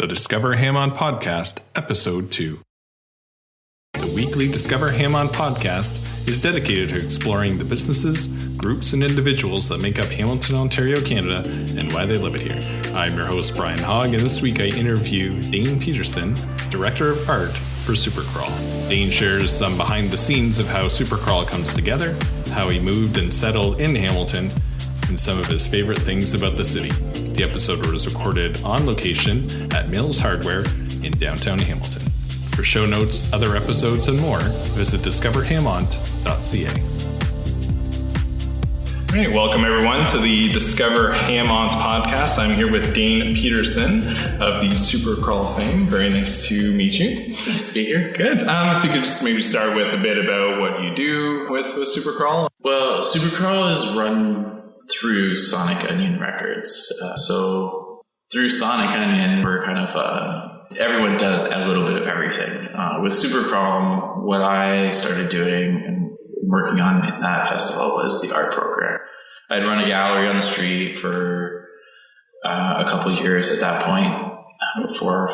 The Discover HamOnt Podcast, Episode 2. The weekly Discover HamOnt Podcast is dedicated to exploring the businesses, groups, and individuals that make up Hamilton, Ontario, Canada, and why they live it here. I'm your host, Brian Hogg, and this week I interview Dane Pedersen, Director of Art for Supercrawl. Dane shares some behind the scenes of how Supercrawl comes together, how he moved and settled in Hamilton, and some of his favorite things about the city. The episode was recorded on location at Mills Hardware in downtown Hamilton. For show notes, other episodes, and more, visit discoverhamont.ca. All right, welcome everyone to the Discover HamOnt podcast. I'm here with Dane Pedersen of the Supercrawl fame. Very nice to meet you. Nice to be here. Good. If you could just maybe start with a bit about what you do with Supercrawl. Well, Supercrawl is run through Sonic Onion Records. So through Sonic Onion, we're kind of, everyone does a little bit of everything. With Supercrawl, what I started doing and working on in that festival was the art program. I'd run a gallery on the street for a couple of years at that point, 4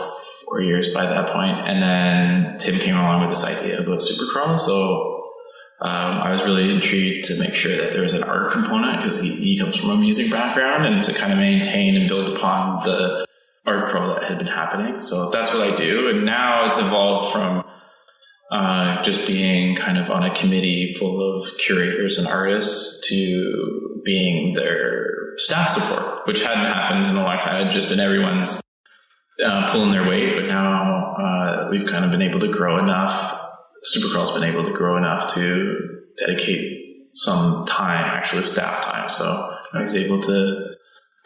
years by that point. And then Tim came along with this idea about Supercrawl. So I was really intrigued to make sure that there was an art component because he comes from a music background, and to kind of maintain and build upon the art crawl that had been happening. So that's what I do. And now it's evolved from just being kind of on a committee full of curators and artists to being their staff support, which hadn't happened in a long time. It had just been everyone's pulling their weight, but now we've kind of been able to grow enough. Supercrawl's been able to grow enough to dedicate some time, actually staff time. So I was able to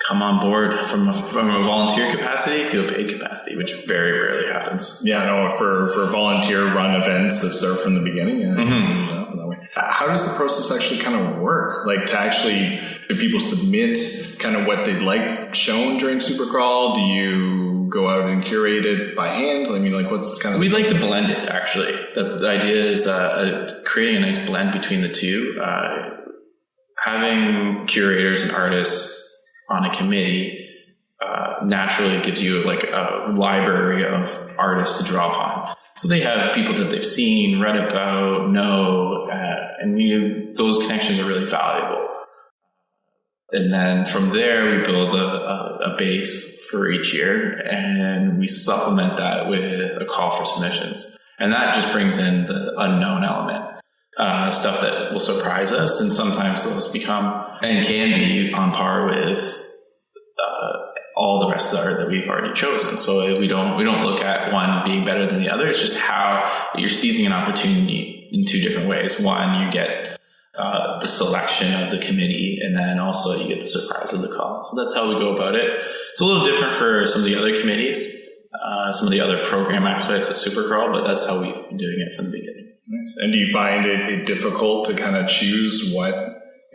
come on board from a volunteer capacity to a paid capacity, which very rarely happens. Yeah, no, for volunteer run events that start from the beginning. That way. How does the process actually kind of work? Like, do people submit kind of what they'd like shown during Supercrawl? Do you go out and curate it by hand? I mean, like, what's kind of... We'd like to blend it, actually. The idea is creating a nice blend between the two. Having curators and artists on a committee naturally gives you like a library of artists to draw upon. So they have people that they've seen, read about, know, and those connections are really valuable. And then from there, we build a base for each year, and we supplement that with a call for submissions. And that just brings in the unknown element, stuff that will surprise us. And sometimes those become and can be on par with all the rest of the art that we've already chosen. So we don't look at one being better than the other. It's just how you're seizing an opportunity in two different ways. One, you get the selection of the committee, and then also you get the surprise of the call. So that's how we go about it. It's a little different for some of the other committees, some of the other program aspects at Supercrawl, but that's how we've been doing it from the beginning. Nice. And do you find it difficult to kind of choose what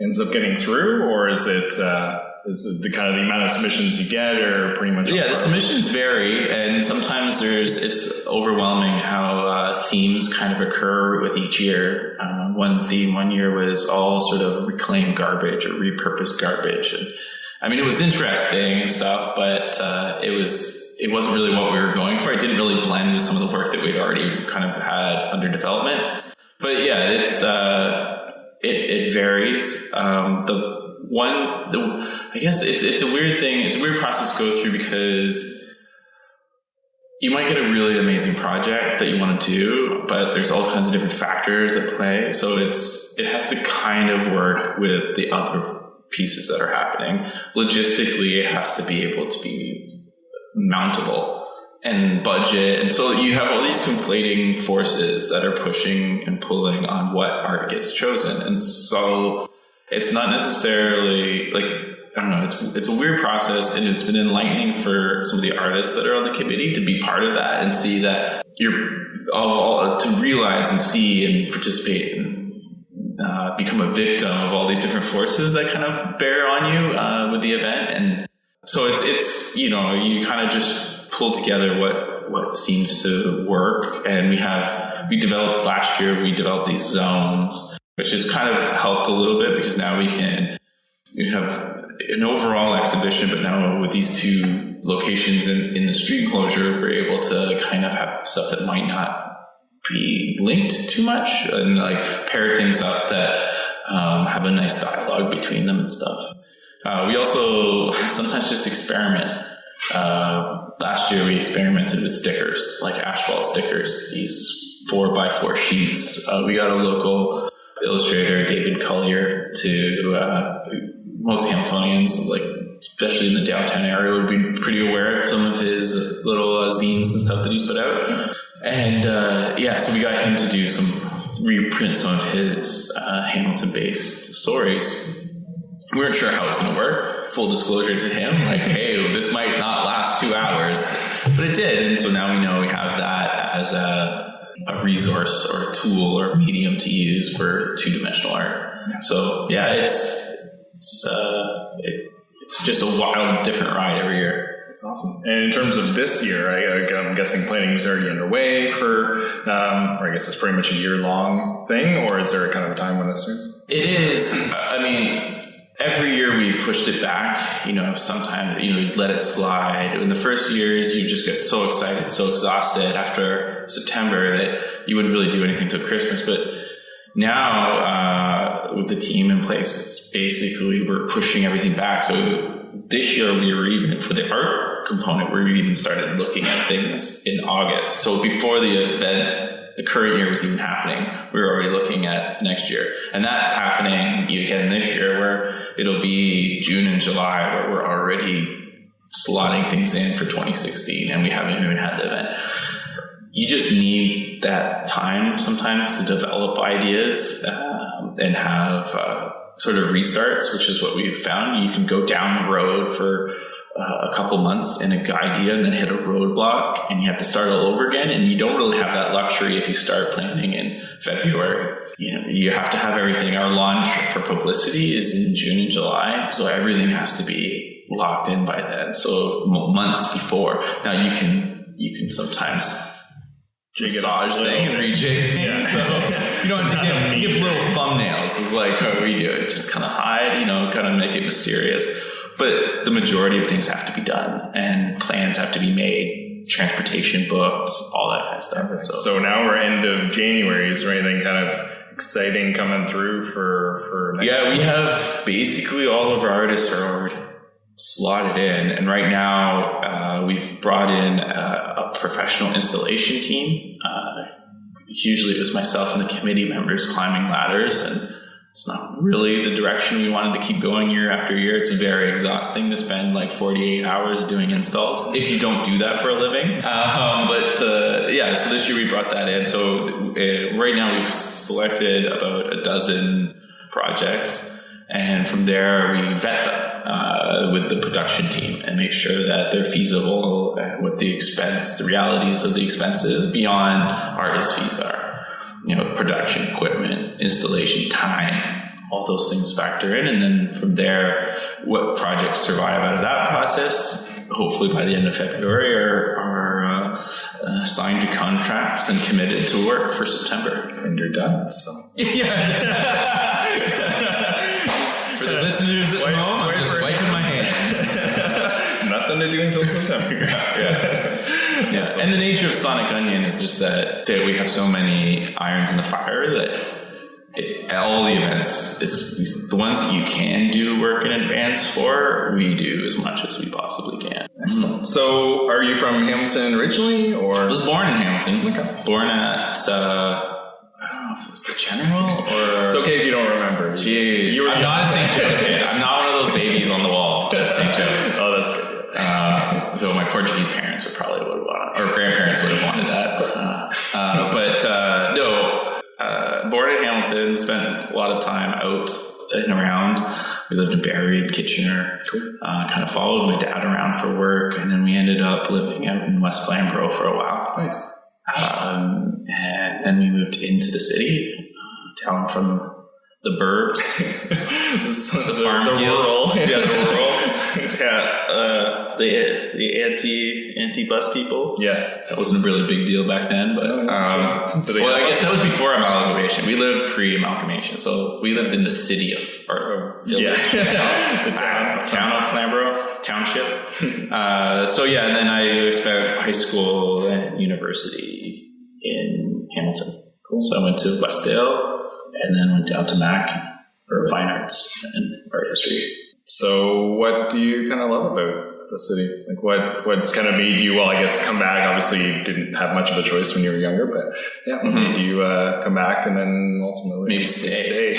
ends up getting through, or is it the kind of the amount of submissions you get, or pretty much? Yeah, the submissions vary, and sometimes it's overwhelming how themes kind of occur with each year. One theme one year was all sort of reclaimed garbage or repurposed garbage, and I mean, it was interesting and stuff, but it wasn't really what we were going for. It didn't really blend with some of the work that we'd already kind of had under development. But yeah, it varies. I guess it's a weird thing. It's a weird process to go through because you might get a really amazing project that you want to do, but there's all kinds of different factors at play. So it has to kind of work with the other pieces that are happening. Logistically, it has to be able to be mountable and budget. And so you have all these conflating forces that are pushing and pulling on what art gets chosen. And so it's not necessarily like, I don't know, it's a weird process, and it's been enlightening for some of the artists that are on the committee to be part of that and see that to realize and see and participate and become a victim of all these different forces that kind of bear on you with the event. And so it's you kind of just pull together what seems to work. And we developed last year, these zones, which has kind of helped a little bit because now we have an overall exhibition, but now with these two locations in the street closure, we're able to kind of have stuff that might not be linked too much and like pair things up that have a nice dialogue between them and stuff. We also sometimes just experiment. Last year we experimented with stickers, like asphalt stickers, these 4x4 sheets. We got a local illustrator, David Collier, to most Hamiltonians, like especially in the downtown area, would be pretty aware of some of his little zines and stuff that he's put out. And so we got him to reprint some of his Hamilton-based stories. We weren't sure how it was going to work. Full disclosure to him, like, hey, this might not last 2 hours, but it did. And so now we know we have that as a resource or a tool or medium to use for two-dimensional art. So yeah, it's just a wild, different ride every year. That's awesome. And in terms of this year, I'm guessing planning is already underway for, or I guess it's pretty much a year-long thing, or is there a kind of a time when it starts? It is. I mean, every year we've pushed it back. Sometimes, we'd let it slide. In the first years, you just get so excited, so exhausted after September that you wouldn't really do anything till Christmas. But now, with the team in place, it's basically we're pushing everything back. So this year we were even, for the art component, we even started looking at things in August. So before the event, the current year was even happening, we were already looking at next year. And that's happening again this year, where it'll be June and July where we're already slotting things in for 2016 and we haven't even had the event. You just need that time sometimes to develop ideas and have sort of restarts, which is what we've found. You can go down the road for a couple months in a idea and then hit a roadblock and you have to start all over again. And you don't really have that luxury if you start planning in February. You have to have everything. Our launch for publicity is in June and July. So everything has to be locked in by then. So months before. Now you can sometimes massage thing and rejig things. So you don't have to give little thumbnails. It's like how we do it. Just kind of hide, kind of make it mysterious. But the majority of things have to be done and plans have to be made, transportation booked, all that kind of stuff. So now we're end of January. Is there anything kind of exciting coming through for next year? We have basically all of our artists are already slotted in. And right now we've brought in a professional installation team. Usually it was myself and the committee members climbing ladders, and it's not really the direction we wanted to keep going year after year. It's very exhausting to spend like 48 hours doing installs if you don't do that for a living. So this year we brought that in. So right now we've selected about a dozen projects, and from there we vet them with the production team and make sure that they're feasible, what the realities of the expenses beyond artist fees are. Production, equipment, installation, time, all those things factor in. And then from there, what projects survive out of that process, hopefully by the end of February, are signed to contracts and committed to work for September. And you're done, so. Yeah. For the listeners at home, I'm just wiping my hands. Nothing to do until September. Yeah. And the nature of Sonic Onion is just that we have so many irons in the fire that all the events, the ones that you can do work in advance for, we do as much as we possibly can. Excellent. So are you from Hamilton originally, or? I was born in Hamilton. Okay. Born at, I don't know if it was the General or... It's okay if you don't remember. Jeez. I'm not a St. Joe's kid. I'm not one of those babies on the wall at St. Joe's. Oh, that's good. Though my Portuguese parents would probably would have wanted, or grandparents would have wanted that. Born in Hamilton, spent a lot of time out and around. We lived in Barrie and Kitchener. Cool. Kind of followed my dad around for work, and then we ended up living out in West Flamborough for a while. Nice. And then we moved into the city, down from the burbs, the farm fields. Rural. Yeah, the rural. The anti-bus people. Yes. That wasn't a really big deal back then, but I guess that was before amalgamation. We lived pre-amalgamation, so we lived in the city of, or village, the town of Flamborough. township. And then I spent high school and university in Hamilton. Cool. So I went to Westdale and then went down to Mac for fine arts and art history. So what do you kind of love about the city? Like what's kind of made you, well, I guess come back? Obviously you didn't have much of a choice when you were younger, but yeah, what made you come back and then ultimately maybe stay.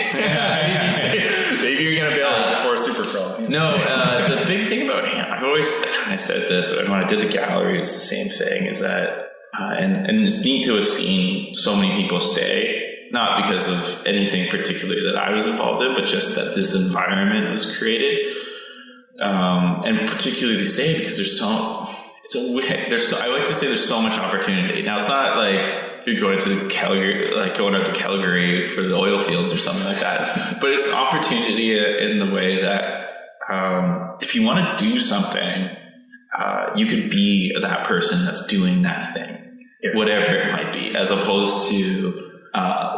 Maybe you're going to bail before Supercrawl. Yeah. No, the big thing about I've always kind of said this when I did the gallery, it's the same thing, is that and it's neat to have seen so many people stay. Not because of anything particularly that I was involved in, but just that this environment was created. And particularly to stay because I like to say there's so much opportunity. Now it's not like you're going to Calgary, like going out to Calgary for the oil fields or something like that, but it's opportunity in the way that, if you want to do something, you could be that person that's doing that thing, whatever it might be, as opposed to,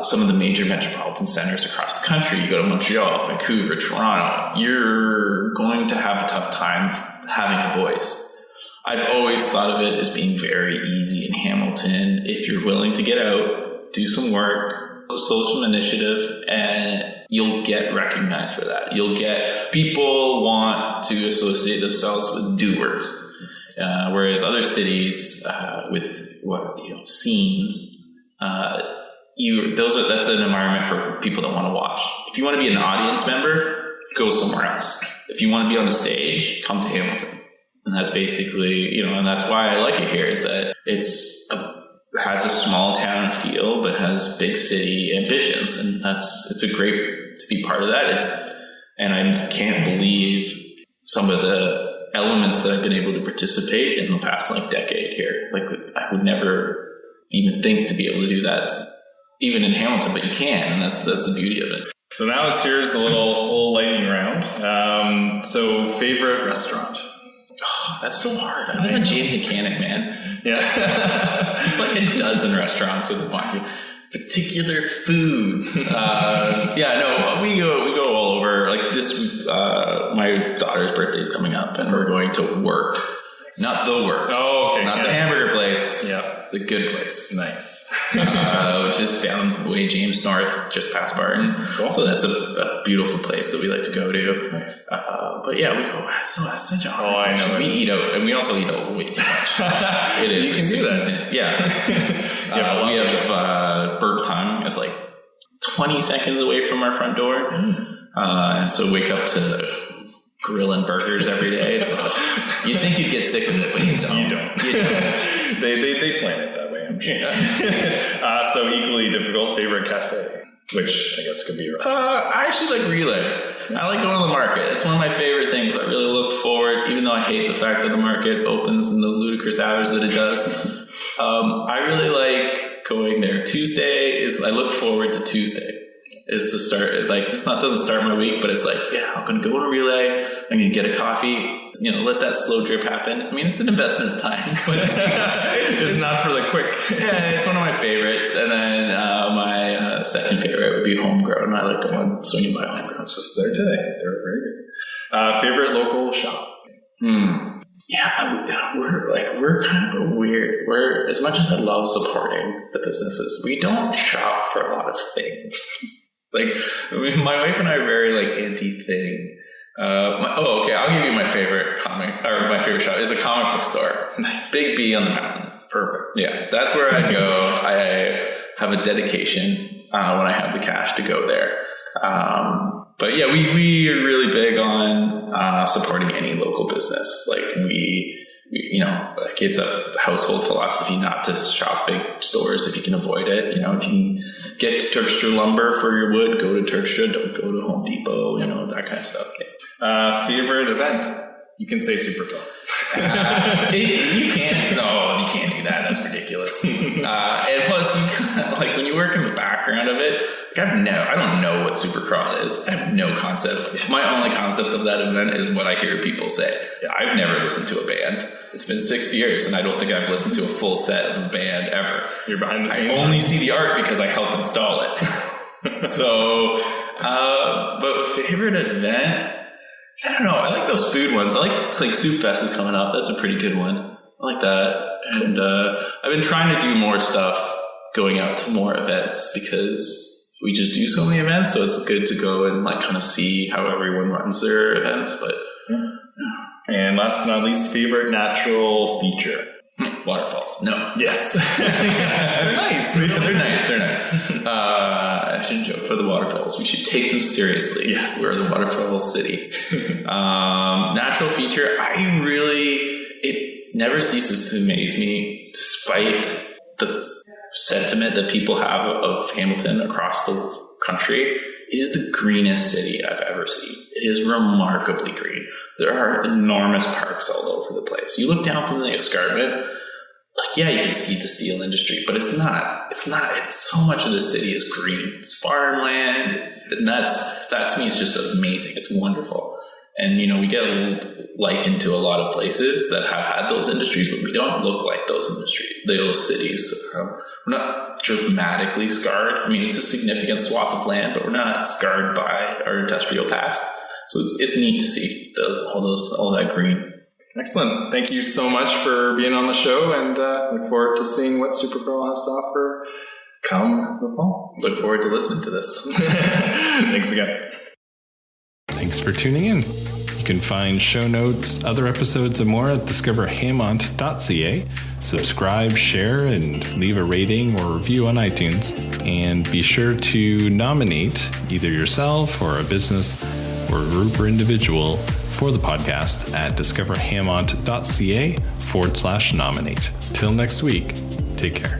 some of the major metropolitan centers across the country. You go to Montreal, Vancouver, Toronto, you're going to have a tough time having a voice. I've always thought of it as being very easy in Hamilton. If you're willing to get out, do some work, social initiative, and you'll get recognized for that. People want to associate themselves with doers. Whereas other cities, with scenes, that's an environment for people that want to watch. If you want to be an audience member, go somewhere else. If you want to be on the stage, come to Hamilton. And that's basically, and that's why I like it here, is that it has a small town feel, but has big city ambitions. And it's a great to be part of that. And I can't believe some of the elements that I've been able to participate in the past decade here. I would never even think to be able to do that even in Hamilton, but you can, and that's the beauty of it. So now here's the little lightning round. So favorite restaurant? Oh, that's so hard. I live in James and Cannock, man. Yeah. There's a dozen restaurants with particular foods. We go all over. This, my daughter's birthday is coming up, and we're going to Work. Not the Works. Oh, okay. Not the hamburger place. Yeah. The good place. Nice. Which is down the way James North, just past Barton. Cool. So that's a beautiful place that we like to go to. Nice. But yeah, we go. That's such a hard question. We eat out, and we also eat out way too much. It is. You can do that. Yeah. We have burp time. It's 20 seconds away from our front door. And so wake up to grilling burgers every day. You'd think you'd get sick of it, but you don't. You don't. They plan it that way, I'm sure. So equally difficult, favorite cafe, which I guess could be a restaurant. I actually like Relay. I like going to the market. It's one of my favorite things. I really look forward, even though I hate the fact that the market opens in the ludicrous hours that it does. I really like going there. I look forward to Tuesday. Is to start, doesn't start my week, but it's I'm going to go to Relay, I'm going to get a coffee, let that slow drip happen. I mean, it's an investment of time, but it's not for the quick. Yeah, it's one of my favorites. And then my second favorite would be Homegrown. I like going swinging by Homegrown. I was just there today. They're very good. Favorite local shop? Yeah, we're kind of a weird, as much as I love supporting the businesses, we don't shop for a lot of things. My wife and I are very anti-thing. I'll give you my favorite my favorite shop is a comic book store. Nice. Big B on the mountain. Perfect. Yeah, that's where I go. I have a dedication when I have the cash to go there. But yeah, we are really big on supporting any local business. It's a household philosophy not to shop big stores if you can avoid it. If you can get to Turkstra lumber for your wood, go to Turkstra. Don't go to Home Depot. That kind of stuff. Favorite event? You can say Supercrawl. You can't. No, you can't do that. That's ridiculous. And plus, when you work in the background of it, I don't know what Supercrawl is. I have no concept. My only concept of that event is what I hear people say. I've never listened to a band. It's been 6 years, and I don't think I've listened to a full set of a band ever. You're behind the scenes. I only see the art because I helped install it. So, but favorite event? I don't know. I like those food ones. It's like Soup Fest is coming up. That's a pretty good one. I like that. And I've been trying to do more stuff, going out to more events, because we just do so many events. So it's good to go and like kind of see how everyone runs their events. But And last but not least, favorite natural feature. Waterfalls. No. Yes. They're nice. They're nice. I shouldn't joke for the waterfalls. We should take them seriously. Yes. We're the waterfall city. Natural feature. It never ceases to amaze me, despite the sentiment that people have of Hamilton across the country. It is the greenest city I've ever seen. It is remarkably green. There are enormous parks all over the place. You look down from the escarpment, like, yeah, you can see the steel industry, but it's not, so much of the city is green. It's farmland. And that to me is just amazing. It's wonderful. And, we get a little light into a lot of places that have had those industries, but we don't look like those cities. We're not dramatically scarred. I mean, it's a significant swath of land, but we're not scarred by our industrial past. So it's neat to see all that green. Excellent. Thank you so much for being on the show, and look forward to seeing what Supercrawl has to offer come the fall. Look forward to listening to this. Thanks again. Thanks for tuning in. You can find show notes, other episodes, and more at discoverhamont.ca. Subscribe, share, and leave a rating or review on iTunes. And be sure to nominate either yourself or a business or a group or individual for the podcast at discoverhamont.ca/nominate. Till next week, take care.